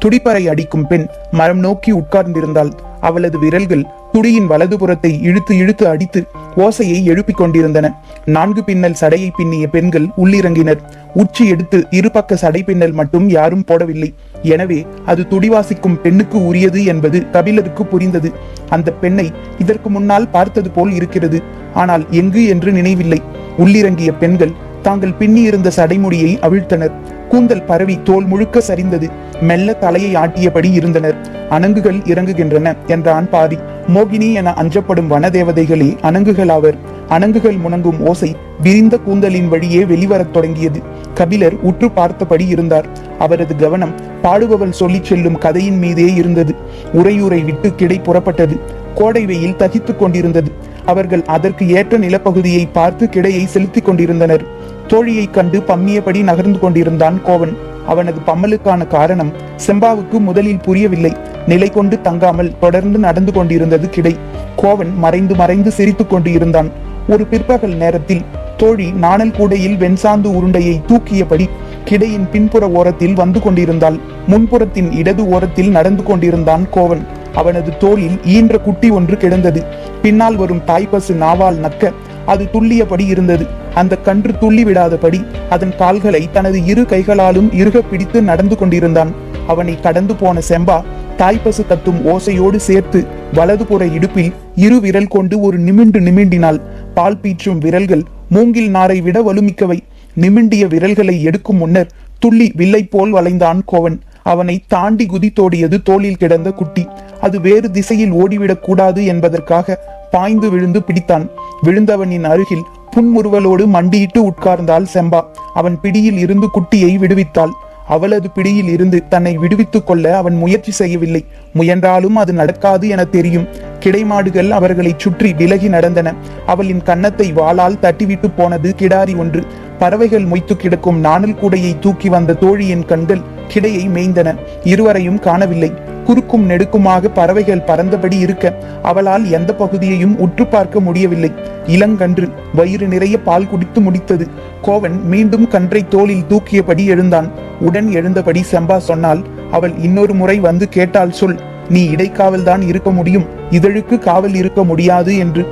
துடிப்பறை அடிக்கும் பெண் மரம் நோக்கி உட்கார்ந்திருந்தாள். அவளது விரல்கள் துடியின் வலதுபுறத்தை இழுத்து இழுத்து அடித்து ஓசையை எழுப்பிக் கொண்டிருந்தன. 4 பின்னல் சடையை பின்னிய பெண்கள் உள்ளிறங்கினர். உச்சி எடுத்து இருபக்க சடை பின்னல் மட்டும் யாரும் போடவில்லை. எனவே அது துடிவாசிக்கும் பெண்ணுக்கு உரியது என்பது கபிலருக்கு புரிந்தது. அந்த பெண்ணை இதற்கு முன்னால் பார்த்தது போல் இருக்கிறது. ஆனால் எங்கு என்று நினைவில்லை. உள்ளிறங்கிய பெண்கள் தாங்கள் பின்னியிருந்த சடைமுடியை அவிழ்த்தனர். கூந்தல் பரவி தோல் முழுக்க சரிந்தது. மெல்ல தலையை ஆட்டியபடி இருந்தனர். அணங்குகள் இறங்குகின்றன என்றான் பாரி. மோகினி என அஞ்சப்படும் வனதேவதைகளே அணங்குகளாவர். அணங்குகள் முணங்கும் ஓசை விரிந்த கூந்தலின் வழியே வெளிவரத் தொடங்கியது. கபிலர் உற்று பார்த்தபடி இருந்தார். அவரது கவனம் பாடுபவள் சொல்லிச் செல்லும் கதையின் மீதே இருந்தது. உறையூரை விட்டு கிடை புறப்பட்டது. கோடை வெயில் தகித்துக் கொண்டிருந்தது. அவர்கள் அதற்கு ஏற்ற நிலப்பகுதியை பார்த்து கிடையை செலுத்திக் கொண்டிருந்தனர். தோழியை கண்டு பம்மியபடி நகர்ந்து கொண்டிருந்தான் கோவன். அவனது பம்மலுக்கான காரணம் செம்பாவுக்கு முதலில் புரியவில்லை. நிலை கொண்டு தங்காமல் தொடர்ந்து நடந்து கொண்டிருந்தது கிடை. கோவன் மறைந்து மறைந்து சிரித்துக் கொண்டு இருந்தான். ஒரு பிற்பகல் நேரத்தில் தோழி நாணல் கூடையில் வெண்சாந்து உருண்டையை தூக்கியபடி கிடையின் பின்புற ஓரத்தில் வந்து கொண்டிருந்தாள். முன்புறத்தின் இடது ஓரத்தில் நடந்து கொண்டிருந்தான் கோவன். அவனது தோளில் ஈன்ற குட்டி ஒன்று கிடந்தது. பின்னால் வரும் தாய்ப்பசு நாவால் நக்க அது துள்ளியபடி இருந்தது. அந்த கன்று துள்ளி விடாதபடி அதன் கால்களை தனது இரு கைகளாலும் இறுக பிடித்து நடந்து கொண்டிருந்தான். அவனை கடந்து போன செம்பா தாய்ப்பசு கத்தும் ஓசையோடு சேர்த்து வலதுபுற இடுப்பில் இரு விரல் கொண்டு ஒரு நிமிண்டினாள். பால் பீற்றும் விரல்கள் மூங்கில் நாரை விட வலுமிக்கவை. நிமிண்டிய விரல்களை எடுக்கும் முன்னர் துள்ளி வில்லை போல் வளைந்தான் கோவன். அவனை தாண்டி குதித்தோடியது தோளில் கிடந்த குட்டி. அது வேறு திசையில் ஓடிவிடக் கூடாது என்பதற்காக பாய்ந்து விழுந்து பிடித்தான். விழுந்தவனின் அருகில் புன்முறுவலோடு மண்டியிட்டு உட்கார்ந்தாள் செம்பா. அவன் பிடியில் இருந்து குட்டியை விடுவித்தாள். அவளது பிடியில் இருந்து தன்னை விடுவித்துக் கொள்ள அவன் முயற்சி செய்யவில்லை. முயன்றாலும் அது நடக்காது என தெரியும். கிடைமாடுகள் அவர்களை சுற்றி விலகி நடந்தன. அவளின் கன்னத்தை வாளால் தட்டிவிட்டு போனது கிடாரி ஒன்று. பறவைகள் மொய்த்து கிடக்கும் நாணல் கூடையை தூக்கி வந்த தோழியின் கண்கள் கிடையை மேய்ந்தன. இருவரையும் காணவில்லை. குறுக்கும் நெடுக்குமாக பறவைகள் பறந்தபடி இருக்க அவளால் எந்த பகுதியையும் உற்று பார்க்க முடியவில்லை. இளங்கன்று வயிறு நிறைய பால் குடித்து முடித்தது. கோவன் மீண்டும் கன்றை தோளில் தூக்கியபடி எழுந்தான். உடன் எழுந்தபடி செம்பா சொன்னால், அவள் இன்னொரு முறை வந்து கேட்டால் சொல், நீ இடைக்காவல் தான் இருக்க முடியும், இதழுக்கு காவல் இருக்க முடியாது என்று.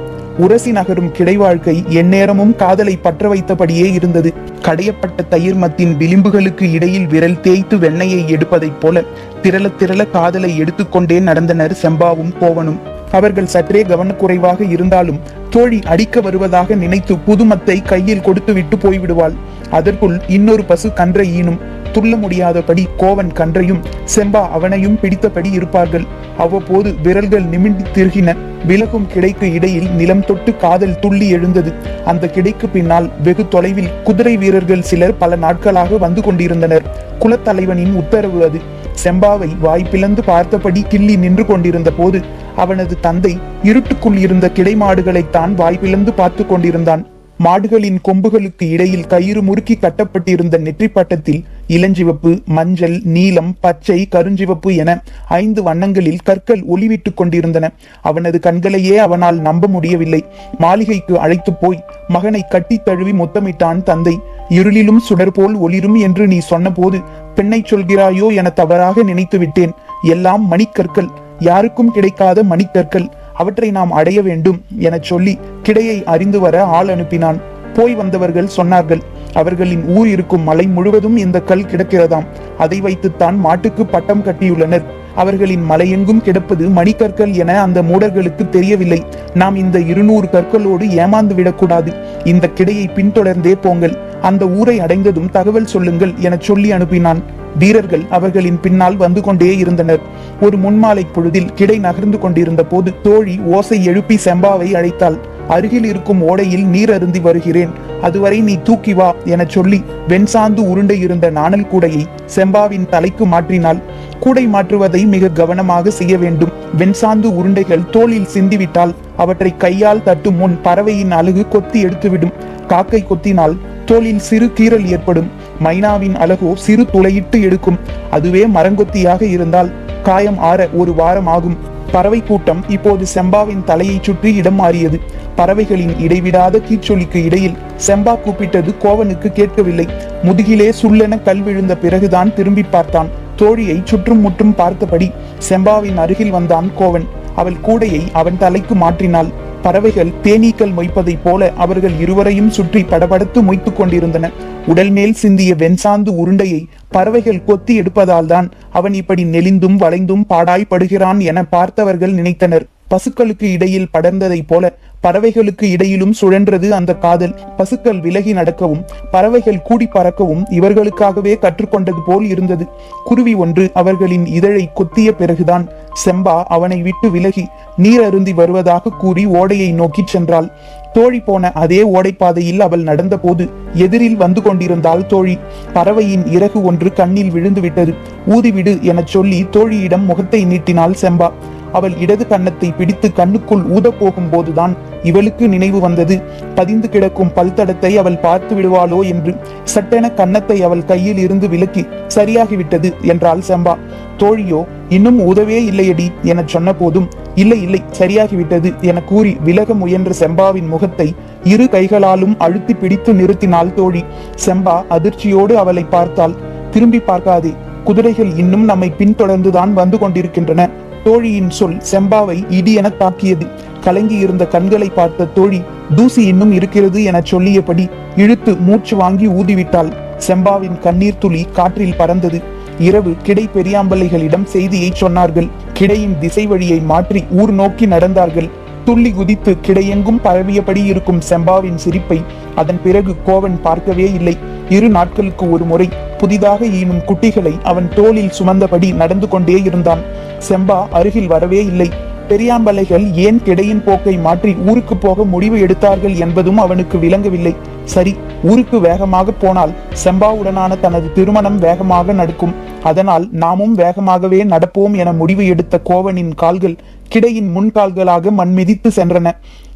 உரசி நகரும் கிடை வாழ்க்கை எந்நேரமும் காதலை பற்ற வைத்தபடியே இருந்தது. கடையப்பட்ட தயிர் மத்தின் விளிம்புகளுக்கு இடையில் விரல் தேய்த்து வெண்ணையை எடுப்பதைப் போல திரள திரள காதலை எடுத்துக்கொண்டே நடந்தனர் செம்பாவும் கோவனும். அவர்கள் சற்றே கவனக்குறைவாக இருந்தாலும் தோழி அடிக்க வருவதாக நினைத்து புதுமத்தை கையில் கொடுத்து விட்டு போய்விடுவாள். அதற்குள் இன்னொரு பசு கன்றை ஈனும். துள்ள முடியாதபடி கோவன் கன்றையும் செம்பா அவனையும் பிடித்தபடி இருப்பார்கள். அவ்வப்போது விரல்கள் நிமிண்டி திருகின. விலகும் கிடைக்கு இடையில் நிலம் தொட்டு காதல் துள்ளி எழுந்தது. அந்த கிடைக்கு பின்னால் வெகு தொலைவில் குதிரை வீரர்கள் சிலர் பல நாட்களாக வந்து கொண்டிருந்தனர். குலத்தலைவனின் உத்தரவு அது. செம்பாவை வாய் பிளந்து பார்த்தபடி கிள்ளி நின்று கொண்டிருந்த போது அவனது தந்தை இருட்டுக்குள் இருந்த கிடை மாடுகளைத்தான் வாய் பிளந்து பார்த்து கொண்டிருந்தான். மாடுகளின் கொம்புகளுக்கு இடையில் கயிறு முறுக்கி கட்டப்பட்டிருந்த நெற்றி பட்டத்தில் இளஞ்சிவப்பு, மஞ்சள், நீலம், பச்சை, கருஞ்சிவப்பு என 5 வண்ணங்களில் கற்கள் ஒளிவிட்டுக் கொண்டிருந்தன. அவனது கண்களையே அவனால் நம்ப முடியவில்லை. மாளிகைக்கு அழைத்து போய் மகனை கட்டி தழுவி முத்தமிட்டான் தந்தை. இருளிலும் சுடர் போல் ஒளிரும் என்று நீ சொன்ன போது பெண்ணை சொல்கிறாயோ என தவறாக நினைத்து விட்டேன். எல்லாம் மணிக்கற்கள், யாருக்கும் கிடைக்காத மணிக்கற்கள். அவற்றை நாம் அடைய வேண்டும் என சொல்லி கிடையை அறிந்து வர ஆள் அனுப்பினான். போய் வந்தவர்கள் சொன்னார்கள், அவர்களின் ஊர் இருக்கும் மலை முழுவதும் இந்த கல் கிடக்கிறதாம். அதை வைத்துத்தான் மாட்டுக்கு பட்டம் கட்டியுள்ளனர். அவர்களின் மலையெங்கும் கிடப்பது மணிக்கற்கள் என அந்த மூடர்களுக்கு தெரியவில்லை. நாம் இந்த 200 கற்களோடு ஏமாந்து விடக்கூடாது. இந்த கிடையை பின்தொடர்ந்தே போங்கள். அந்த ஊரை அடைந்ததும் தகவல் சொல்லுங்கள் என சொல்லி அனுப்பினான். வீரர்கள் அவர்களின் பின்னால் வந்து கொண்டே இருந்தனர். ஒரு முன்மாலை பொழுதில் கிடை நகர்ந்து கொண்டிருந்த போது தோழி ஓசை எழுப்பி செம்பாவை அழைத்தாள். அருகில் இருக்கும் ஓடையில் நீர் அருந்தி வருகிறேன், அதுவரை நீ தூக்கி வா என சொல்லி வெண்சாந்து உருண்டை இருந்த நாணல் கூடையை செம்பாவின் தலைக்கு மாற்றினாள். கூடை மாற்றுவதை மிக கவனமாக செய்ய வேண்டும். வெண்சாந்து உருண்டைகள் தோளில் சிந்திவிட்டால் அவற்றை கையால் தட்டும் முன் பறவையின் அலகு கொத்தி எடுத்துவிடும். காக்கை கொத்தினால் தோளில் சிறு கீறல் ஏற்படும். மைனாவின் அலகோ சிறு துளையிட்டு எடுக்கும். அதுவே மரங்கொத்தியாக இருந்தால் காயம் ஆற 1 வாரம் ஆகும். பறவை கூட்டம் இப்போது செம்பாவின் தலையை சுற்றி இடம் மாறியது. பறவைகளின் இடைவிடாத கீச்சொலிக்கு இடையில் செம்பா கூப்பிட்டது கோவனுக்கு கேட்கவில்லை. முதுகிலே சுள்ளென கல் விழுந்த பிறகுதான் திரும்பி பார்த்தான். தோழியை சுற்றும் முற்றும் பார்த்தபடி செம்பாவின் அருகில் வந்தான் கோவன். அவள் கூடையை அவன் தலைக்கு மாற்றினாள். பறவைகள் தேனீக்கள் மொய்ப்பதைப் போல அவர்கள் இருவரையும் சுற்றி படபடத்து மொய்த்துக் கொண்டிருந்தன. உடல் மேல் சிந்திய வெண்சாந்து உருண்டையை பறவைகள் கொத்தி எடுப்பதால் தான் அவன் இப்படி நெளிந்தும் வளைந்தும் பாடாய்படுகிறான் என பார்த்தவர்கள் நினைத்தனர். பசுக்களுக்கு இடையில் படர்ந்ததைப் போல பறவைகளுக்கு இடையிலும் சுழன்றது அந்த காதல். பசுக்கள் விலகி நடக்கவும் பறவைகள் கூடி பறக்கவும் இவர்களுக்காகவே கற்றுக்கொண்டது போல் இருந்தது. குருவி ஒன்று அவர்களின் இதழை கொத்திய பிறகுதான் செம்பா அவனை விட்டு விலகி நீர் அருந்தி வருவதாக கூறி ஓடையை நோக்கி சென்றாள். தோழி போன அதே ஓடைப்பாதையில் அவள் நடந்த போது எதிரில் வந்து கொண்டிருந்தாள் தோழி. பறவையின் இறகு ஒன்று கண்ணில் விழுந்து விட்டது. ஊதிவிடு எனச் சொல்லி தோழியிடம் முகத்தை நீட்டினாள் செம்பா. அவள் இடது கன்னத்தை பிடித்து கண்ணுக்குள் ஊத போகும் போதுதான் இவளுக்கு நினைவு வந்தது. பதிந்து கிடக்கும் பல்தடத்தை அவள் பார்த்து விடுவாளோ என்று. சட்டென கன்னத்தை அவள் கையில் இருந்து விலக்கி சரியாகிவிட்டது என்றாள் செம்பா. தோழியோ இன்னும் ஊதவே இல்லையடி என சொன்ன போதும் இல்லை இல்லை சரியாகிவிட்டது என கூறி விலக முயன்ற செம்பாவின் முகத்தை இரு கைகளாலும் அழுத்தி பிடித்து நிறுத்தினாள் தோழி. செம்பா அதிர்ச்சியோடு அவளை பார்த்தாள். திரும்பி பார்க்காதே, குதிரைகள் இன்னும் நம்மை பின்தொடர்ந்துதான் வந்து கொண்டிருக்கின்றன. தோழியின் சொல் செம்பாவை இடி என தாக்கியது. கலங்கி இருந்த கண்களை பார்த்த தோழி தூசி இன்னும் இருக்கிறது என சொல்லியபடி இழுத்து மூச்சு வாங்கி ஊதிவிட்டாள். செம்பாவின் கண்ணீர் துளி காற்றில் பறந்தது. இரவு கிடை பெரியாம்பலைகளிடம் செய்தியை சொன்னார்கள். கிடையின் திசை வழியை மாற்றி ஊர் நோக்கி நடந்தார்கள். துள்ளி குதித்து கிடையெங்கும் பரவியபடி இருக்கும் செம்பாவின் சிரிப்பை அதன் பிறகு கோவன் பார்க்கவே இல்லை. 2 நாட்களுக்கு ஒரு முறை புதிதாக ஈனும் குட்டிகளை அவன் தோளில் சுமந்தபடி நடந்து கொண்டே இருந்தான். செம்பா அருகில் வரவே இல்லை. பெரியாம்பலைகள் ஏன் கிடையின் போக்கை மாற்றி ஊருக்கு போக முடிவு எடுத்தார்கள் என்பதும் அவனுக்கு விளங்கவில்லை. சரி, ஊருக்கு வேகமாக போனால் செம்பாவுடனான தனது திருமணம் வேகமாக நடக்கும். அதனால் நாமும் வேகமாகவே நடப்போம் என முடிவு எடுத்த கோவனின் கால்கள் கிடையின் முன்கால்களாக மண் மிதித்து சென்றன.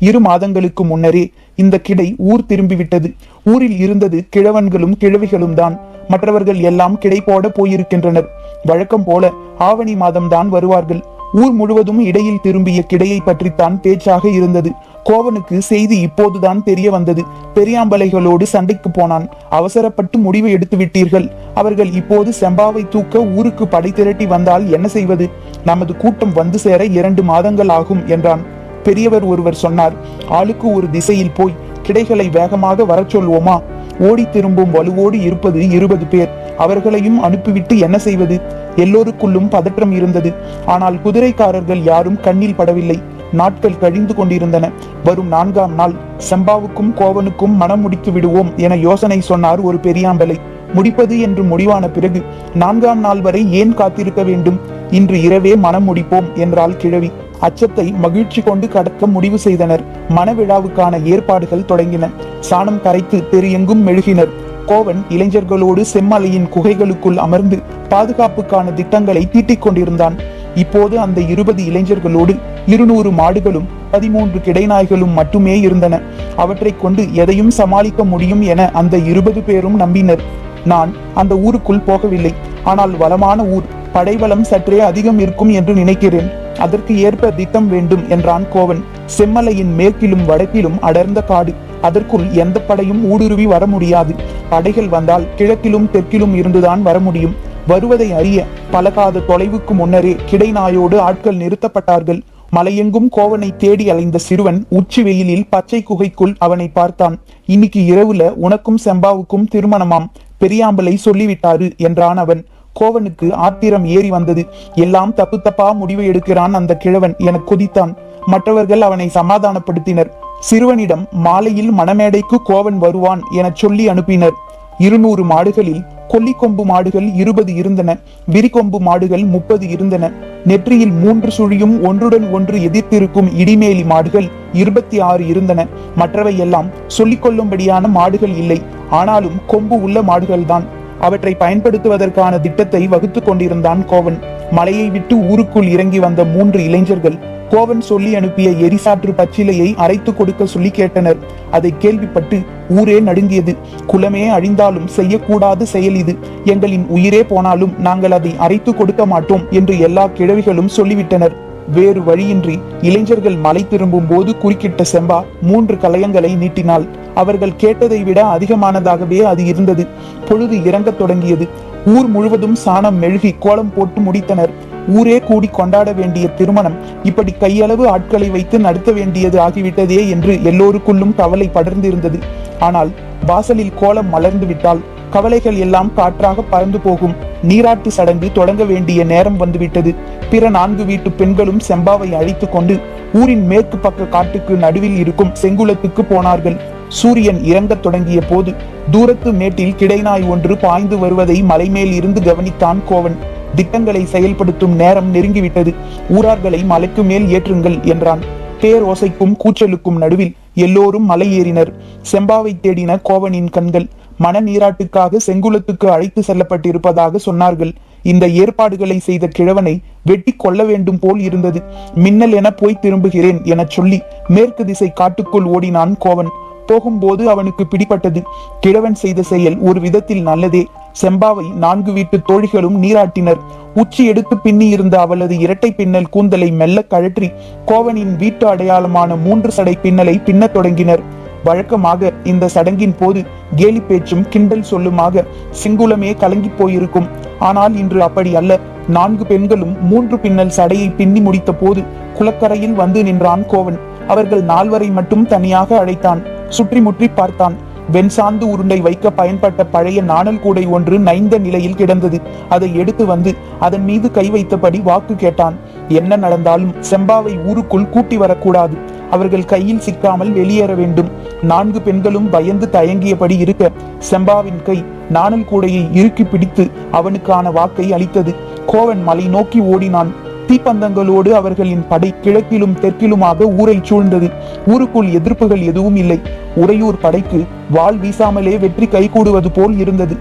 2 மாதங்களுக்கு முன்னரே இந்த கிடை ஊர் திரும்பிவிட்டது. ஊரில் இருந்தது கிழவன்களும் கிழவிகளும் தான். மற்றவர்கள் எல்லாம் கிடை போட போயிருக்கின்றனர். வழக்கம் போல ஆவணி மாதம்தான் வருவார்கள். ஊர் முழுவதும் இடையில் திரும்பிய கிடையை பற்றித்தான் பேச்சாக இருந்தது. கோவனுக்கு செய்தி இப்போதுதான் தெரிய வந்தது. பெரியாம்பலைகளோடு சண்டைக்கு போனான். அவசரப்பட்டு முடிவு எடுத்து விட்டீர்கள். அவர்கள் இப்போது செம்பாவை தூக்க ஊருக்கு படை திரட்டி வந்தால் என்ன செய்வது? நமது கூட்டம் வந்து சேர 2 மாதங்கள் ஆகும் என்றான். பெரியவர் ஒருவர் சொன்னார், ஆளுக்கு ஒரு திசையில் போய் கிடைகளை வேகமாக வரச் சொல்வோமா? ஓடி திரும்பும் வலுவோடு இருப்பது 20 பேர். அவர்களையும் அனுப்பிவிட்டு என்ன செய்வது? எல்லோருக்குள்ளும் பதற்றம் இருந்தது. ஆனால் குதிரைக்காரர்கள் யாரும் கண்ணில் படவில்லை. நாட்கள் கழிந்து கொண்டிருந்தன. வரும் 4ஆம் நாள் செம்பாவுக்கும் கோவனுக்கும் மனம் முடித்து விடுவோம் என யோசனை சொன்னார் ஒரு பெரியாம்பலை. முடிப்பது என்று முடிவான பிறகு 4ஆம் நாள் வரை ஏன் காத்திருக்க வேண்டும்? இன்று இரவே மனம் முடிப்போம் என்றாள் கிழவி. அச்சத்தை மகிழ்ச்சி கொண்டு கடக்க முடிவு செய்தனர். மணவிழாவுக்கான ஏற்பாடுகள் தொடங்கின. சாணம் கரைத்து தெரு எங்கும் மெழுகினர். கோவன் இளைஞர்களோடு செம்மலையின் குகைகளுக்குள் அமர்ந்து பாதுகாப்புக்கான திட்டங்களை தீட்டிக் கொண்டிருந்தான். இப்போது அந்த 20 இளைஞர்களோடு 200 மாடுகளும் 13 கிடைநாய்களும் மட்டுமே இருந்தன. அவற்றை கொண்டு எதையும் சமாளிக்க முடியும் என அந்த 20 பேரும் நம்பினர். நான் அந்த ஊருக்குள் போகவில்லை. ஆனால் வளமான ஊர், படைபலம் சற்றே அதிகம் இருக்கும் என்று நினைக்கிறேன். அதற்கு ஏற்ப திட்டம் வேண்டும் என்றான் கோவன். செம்மலையின் மேற்கிலும் வடக்கிலும் அடர்ந்த காடு. அதற்குள் எந்த படையும் ஊடுருவி வர முடியாது. படைகள் வந்தால் கிழக்கிலும் தெற்கிலும் இருந்துதான் வர முடியும். வருவதை அறிய பலகாத தொலைவுக்கு முன்னரே கிடைநாயோடு ஆட்கள் நிறுத்தப்பட்டார்கள். மலையெங்கும் கோவனை தேடி அலைந்த சிறுவன் உச்சி வெயிலில் பச்சை குகைக்குள் அவனை பார்த்தான். இன்னைக்கு இரவுல உனக்கும் செம்பாவுக்கும் திருமணமாம், பெரியாம்பலை சொல்லிவிட்டாரு என்றான் அவன். கோவனுக்கு ஆத்திரம் ஏறி வந்தது. எல்லாம் தப்பு தப்பா முடிவு எடுக்கிறான் அந்த கிழவன் என கொதித்தான். மற்றவர்கள் அவனை சமாதானப்படுத்தினர். சிறுவனிடம் மாலையில் மணமேடைக்கு கோவன் வருவான் என சொல்லி அனுப்பினர். 200 மாடுகளில் கொல்லிக்கொம்பு மாடுகள் 20 இருந்தன. விரிகொம்பு மாடுகள் 30 இருந்தன. நெற்றியில் 3 சுழியும் ஒன்றுடன் ஒன்று எதிர்த்திருக்கும் இடிமேலி மாடுகள் 26 இருந்தன. மற்றவை எல்லாம் சொல்லிக் கொள்ளும்படியான மாடுகள் இல்லை. ஆனாலும் கொம்பு உள்ள மாடுகள்தான். அவற்றை பயன்படுத்துவதற்கான திட்டத்தை வகுத்து கொண்டிருந்தான் கோவன். மலையை விட்டு ஊருக்குள் இறங்கி வந்த 3 இளைஞர்கள் கோவன் சொல்லி அனுப்பிய எரிசாற்று பச்சிலையை அரைத்து கொடுக்க சொல்லி கேட்டனர். அதை கேள்விப்பட்டு ஊரே நடுங்கியது. குலமே அழிந்தாலும் செய்யக்கூடாத செயல் இது. எங்களின் உயிரே போனாலும் நாங்கள் அதை அரைத்து கொடுக்க மாட்டோம் என்று எல்லா கிழவிகளும் சொல்லிவிட்டனர். வேறு வழியின்றி இளைஞர்கள் மலை திரும்பும் போது குறுக்கிட்ட செம்பா 3 கலயங்களை நீட்டினாள். அவர்கள் கேட்டதை விட அதிகமானதாகவே அது இருந்தது. பொழுது இறங்கத் தொடங்கியது. ஊர் முழுவதும் சாணம் மெழுகி கோலம் போட்டு முடித்தனர். ஊரே கூடி கொண்டாட வேண்டிய திருமணம் இப்படி கையளவு ஆட்களை வைத்து நடத்த வேண்டியது ஆகிவிட்டதே என்று எல்லோருக்குள்ளும் கவலை படர்ந்திருந்தது. ஆனால் வாசலில் கோலம் மலர்ந்து விட்டால் கவலைகள் எல்லாம் காற்றாக பறந்து போகும். நீராட்டு சடங்கு தொடங்க வேண்டிய நேரம் வந்துவிட்டது. பிற 4 வீட்டு பெண்களும் செம்பாவை அழைத்து கொண்டு ஊரின் மேற்கு பக்க காட்டுக்கு நடுவில் இருக்கும் செங்குளத்துக்கு போனார்கள். சூரியன் இறங்கத் தொடங்கிய போது தூரத்து மேட்டில் கிடைநாய் ஒன்று பாய்ந்து வருவதை மலைமேல் இருந்து கவனித்தான் கோவன். திட்டங்களை செயல்படுத்தும் நேரம் நெருங்கிவிட்டது. ஊரார்களை மலைக்கு மேல் ஏற்றுங்கள் என்றான். பேரோசைக்கும் கூச்சலுக்கும் நடுவில் எல்லோரும் மலை ஏறினர். செம்பாவை தேடின கோவனின் கண்கள். மன நீராட்டுக்காக செங்குளத்துக்கு அழைத்து செல்லப்பட்டிருப்பதாக சொன்னார்கள். இந்த ஏற்பாடுகளை செய்த கிழவனை வெட்டி கொள்ள வேண்டும் போல் இருந்தது. மின்னல் என போய் திரும்புகிறேன் என சொல்லி மேற்கு திசை காட்டுக்குள் ஓடினான் கோவன். போகும்போது அவனுக்கு பிடிபட்டது. கிழவன் செய்த செயல் ஒரு விதத்தில் நல்லதே. செம்பாவை 4 வீட்டு தோழிகளும் நீராட்டினர். உச்சி எடுத்து பின்னி இருந்த அவளது இரட்டை பின்னல் கூந்தலை மெல்ல கழற்றி கோவனின் வீட்டு அடையாளமான 3 சடை பின்னலை பின்னத் தொடங்கினர். வழக்கமாக இந்த சடங்கின் போது கேலி பேச்சும் கிண்டல் சொல்லுமாக செங்குளமே கலங்கி போயிருக்கும். ஆனால் இன்று அப்படி அல்ல. 4 பெண்களும் 3 பின்னல் சடையை பின்னி முடித்த போது குளக்கரையில் வந்து நின்றான் கோவன். அவர்கள் 4 மட்டும் தனியாக அழைத்தான். சுற்றி முற்றி பார்த்தான். வெண்சாந்து உருண்டை வைக்க பயன்பட்ட பழைய நாணல் கூடை ஒன்று நைந்த நிலையில் கிடந்தது. அதை எடுத்து வந்து அதன் மீது கை வைத்தபடி வாக்கு கேட்டான். என்ன நடந்தாலும் செம்பாவை ஊருக்குள் கூட்டி வரக்கூடாது. அவர்கள் கையில் சிக்காமல் வெளியேற வேண்டும். 4 பெண்களும் பயந்து தயங்கியபடி இருக்க செம்பாவின் கை நாணல் கூடையை இறுக்கி பிடித்து அவனுக்கான வாக்கை அளித்தது. கோவன் மலை நோக்கி ஓடினான். தீப்பந்தங்களோடு அவர்களின் படை கிழக்கிலும் தெற்கிலுமாக ஊரை சூழ்ந்தது. ஊருக்குள் எதிர்ப்புகள் எதுவும் இல்லை. உறையூர் படைக்கு வாள் வீசாமலே வெற்றி கைகூடுவது போல் இருந்தது.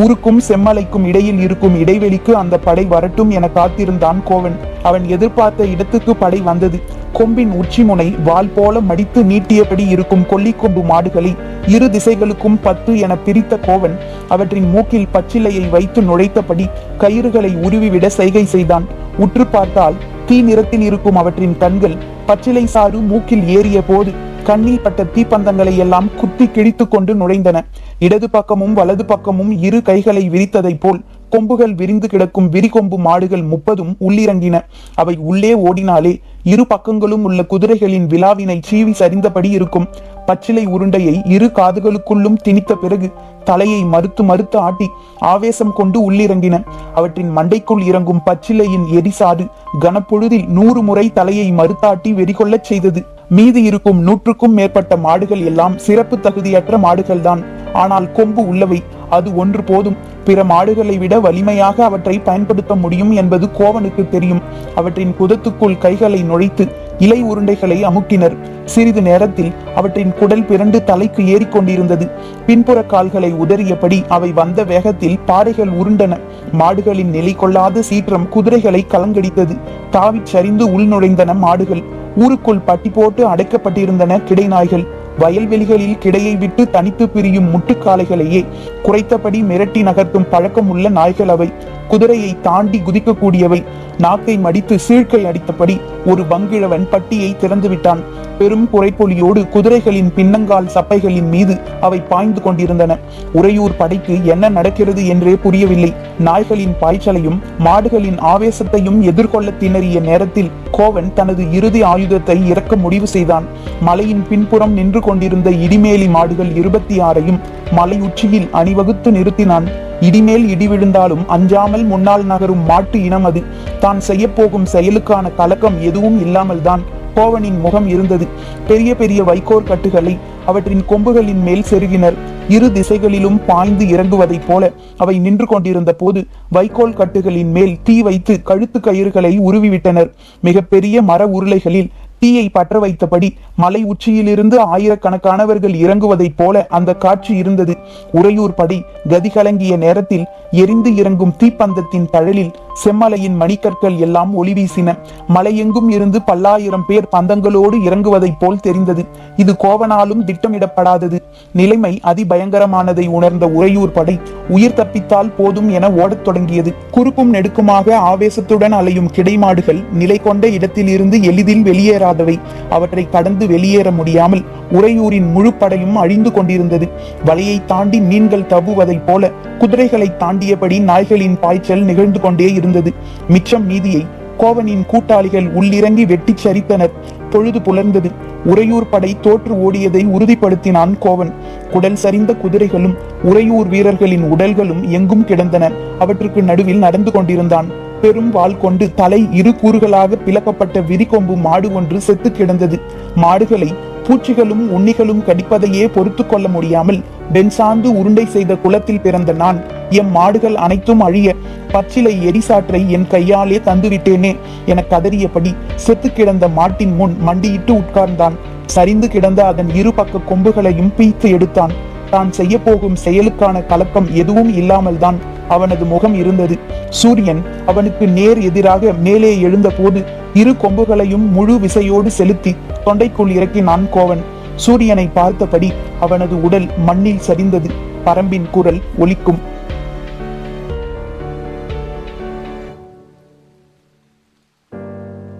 ஊருக்கும் செம்மலைக்கும் இடையில் இருக்கும் இடைவெளிக்கு அந்த படை வரட்டும் என காத்திருந்தான் கோவன். அவன் எதிர்பார்த்த இடத்துக்கு படை வந்தது. கொம்பின் உச்சி முனை வாள் போல மடித்து நீட்டியபடி இருக்கும் கொல்லிக்கொம்பு மாடுகளை 2 திசைகளுக்கும் 10 என பிரித்த கோவன் அவற்றின் மூக்கில் பச்சிலையை வைத்து நுழைத்தபடி கயிறுகளை உருவிவிட செய்கை செய்தான். உற்று பார்த்தால் தீ நிறத்தில் இருக்கும் அவற்றின் கண்கள் பச்சிலை சாறு மூக்கில் ஏறிய போது கண்ணில் பட்ட தீப்பந்தங்களை எல்லாம் குத்தி கிழித்து கொண்டு நுழைந்தன. இடது பக்கமும் வலது பக்கமும் 2 கைகளை விரித்ததை போல் கொம்புகள் விரிந்து கிடக்கும் விரிகொம்பு மாடுகள் 30 உள்ளிறங்கின. அவை உள்ளே ஓடினாலே 2 பக்கங்களும் உள்ள குதிரைகளின் விழாவினை சீவி சரிந்தபடி இருக்கும். பச்சிலை உருண்டையை 2 காதுகளுக்குள்ளும் திணித்த பிறகு தலையை மறுத்து மறுத்து ஆட்டி ஆவேசம் கொண்டு உள்ளிறங்கின. அவற்றின் மண்டைக்குள் இறங்கும் பச்சிலையின் எரிசாடு கனப்பொழுதில் 100 முறை தலையை மறுத்தாட்டி வெறிகொள்ளச் செய்தது. மீதி இருக்கும் 100க்கும் மேற்பட்ட மாடுகள் எல்லாம் சிறப்பு தகுதியற்ற மாடுகள்தான். ஆனால் கொம்பு உள்ளவை. அது ஒன்று போதும். பிற மாடுகளை விட வலிமையாக அவற்றை பயன்படுத்த முடியும் என்பது கோவனுக்கு தெரியும். அவற்றின் குதத்துக்குள் கைகளை நுழைத்து இலை உருண்டைகளை அமுக்கினர். சிறிது நேரத்தில் அவற்றின் குடல் பிறண்டு தலைக்கு ஏறிக்கொண்டிருந்தது. பின்புற கால்களை உதறியபடி அவை வந்த வேகத்தில் பாறைகள் உருண்டன. மாடுகளின் நிலை கொள்ளாத சீற்றம் குதிரைகளை கலங்கடித்தது. தாவிச் சரிந்து உள் நுழைந்தன மாடுகள். ஊருக்குள் பட்டி போட்டு அடைக்கப்பட்டிருந்தன கிடைநாய்கள். வயல்வெளிகளில் கிடையை விட்டு தனித்து பிரியும் முட்டுக்காளைகளையே குறைத்தபடி மிரட்டி நகர்த்தும் பழக்கம் உள்ள நாய்கள் அவை. குதிரையை தாண்டி குதிக்கக்கூடியவை. நாக்கை மடித்து சீழ்க்கை அடித்தபடி ஒரு வங்கிழவன் பட்டியை திறந்து விட்டான். பெரும் குறைப்பொலியோடு குதிரைகளின் பின்னங்கால் சப்பைகளின் மீது அவை பாய்ந்து கொண்டிருந்தன. உறையூர் படைக்கு என்ன நடக்கிறது என்றே புரியவில்லை. நாய்களின் பாய்ச்சலையும் மாடுகளின் ஆவேசத்தையும் எதிர்கொள்ள திணறிய நேரத்தில் கோவன் தனது இறுதி ஆயுதத்தை இறக்க முடிவு செய்தான். மலையின் பின்புறம் நின்று கொண்டிருந்த இடிமேலி மாடுகள் 26ஐயும் மலை உச்சியில் அணிவகுத்து நிறுத்தினான். இடிமேல் இடி விழுந்தாலும் அஞ்சாமல் முன்னால் நகரும் மாட்டு இனம் அது. தான் செய்ய போகும் செயலுக்கான கலக்கம் எதுவும் இல்லாமல் தான் கோவனின் முகம் இருந்தது. பெரிய பெரிய வைக்கோர் கட்டுகளை அவற்றின் கொம்புகளின் மேல் செருகினர். 2 திசைகளிலும் பாய்ந்து இறங்குவதைப் போல அவை நின்று கொண்டிருந்த போது வைக்கோல் கட்டுகளின் மேல் தீ வைத்து கழுத்து கயிறுகளை உருவிவிட்டனர். மிக பெரிய மர உருளைகளில் தீயை பற்ற வைத்தபடி மலை உச்சியிலிருந்து ஆயிரக்கணக்கானவர்கள் இறங்குவதைப் போல அந்த காட்சி இருந்தது. உறையூர் படை கதிகலங்கிய நேரத்தில் எரிந்து இறங்கும் தீப்பந்தத்தின் தழலில் செம்மலையின் மணிக்கற்கள் எல்லாம் ஒளி வீசின. மலையெங்கும் இருந்து பல்லாயிரம் பேர் பந்தங்களோடு இறங்குவதைப் போல் தெரிந்தது. இது கோவனாலும் திட்டமிடப்படாதது. நிலைமை அதிபயங்கரமானதை உணர்ந்த உறையூர் படை உயிர் தப்பித்தால் போதும் என ஓடத் தொடங்கியது. குறுக்கும் நெடுக்குமாக ஆவேசத்துடன் அலையும் கிடைமாடுகள் நிலை கொண்ட இடத்தில் இருந்து எளிதில் வெளியேறாது. முடியாதவை. அவற்றை கடந்து வெளியேற முடியாமல் உறையூரின் முழு படையும் அழிந்து கொண்டிருந்தது. வலையை தாண்டி மீன்கள் தவுவதைப் போல குதிரைகளை தாண்டியபடி நாய்களின் பாய்ச்சல் நிகழ்ந்து கொண்டே இருந்தது. மிச்சம் மீதியை கோவனின் கூட்டாளிகள் உள்ளிறங்கி வெட்டிச் சரித்தனர். பொழுது புலர்ந்தது. உறையூர் படை தோற்று ஓடியதை உறுதிப்படுத்தினான் கோவன். குடல் சரிந்த குதிரைகளும் உறையூர் வீரர்களின் உடல்களும் எங்கும் கிடந்தன. அவற்றுக்கு நடுவில் நடந்து கொண்டிருந்தான். பெரும் வாள் கொண்டு தலை இரு கூறுகளாக பிளக்கப்பட்ட விரிகொம்பு மாடு ஒன்று செத்து கிடந்தது. மாடுகளை பூச்சிகளும் உண்ணிகளும் கடிப்பதையே பொறுத்து கொள்ள முடியாமல் பெண்சாந்து உருண்டை செய்த குலத்தில் பிறந்த நான் எம் மாடுகள் அனைத்தும் அழிய பச்சிலை எரிசாற்றை என் கையாலே தந்துவிட்டேனே என கதறியபடி செத்து கிடந்த மாட்டின் முன் மண்டியிட்டு உட்கார்ந்தான். சரிந்து கிடந்த அதன் இரு பக்க கொம்புகளையும் பீய்த்து எடுத்தான். தான் செய்ய போகும் செயலுக்கான கலக்கம் எதுவும் இல்லாமல் தான் அவனது முகம் இருந்தது. சூரியன் அவனுக்கு நேர் எதிராக மேலே எழுந்த போது இரு கொம்புகளையும் முழு விசையோடு செலுத்தி தொண்டைக்குள் இறக்கினான் கோவன். சூரியனை பார்த்தபடி அவனது உடல் மண்ணில் சரிந்தது. பரம்பின் குரல் ஒலிக்கும்.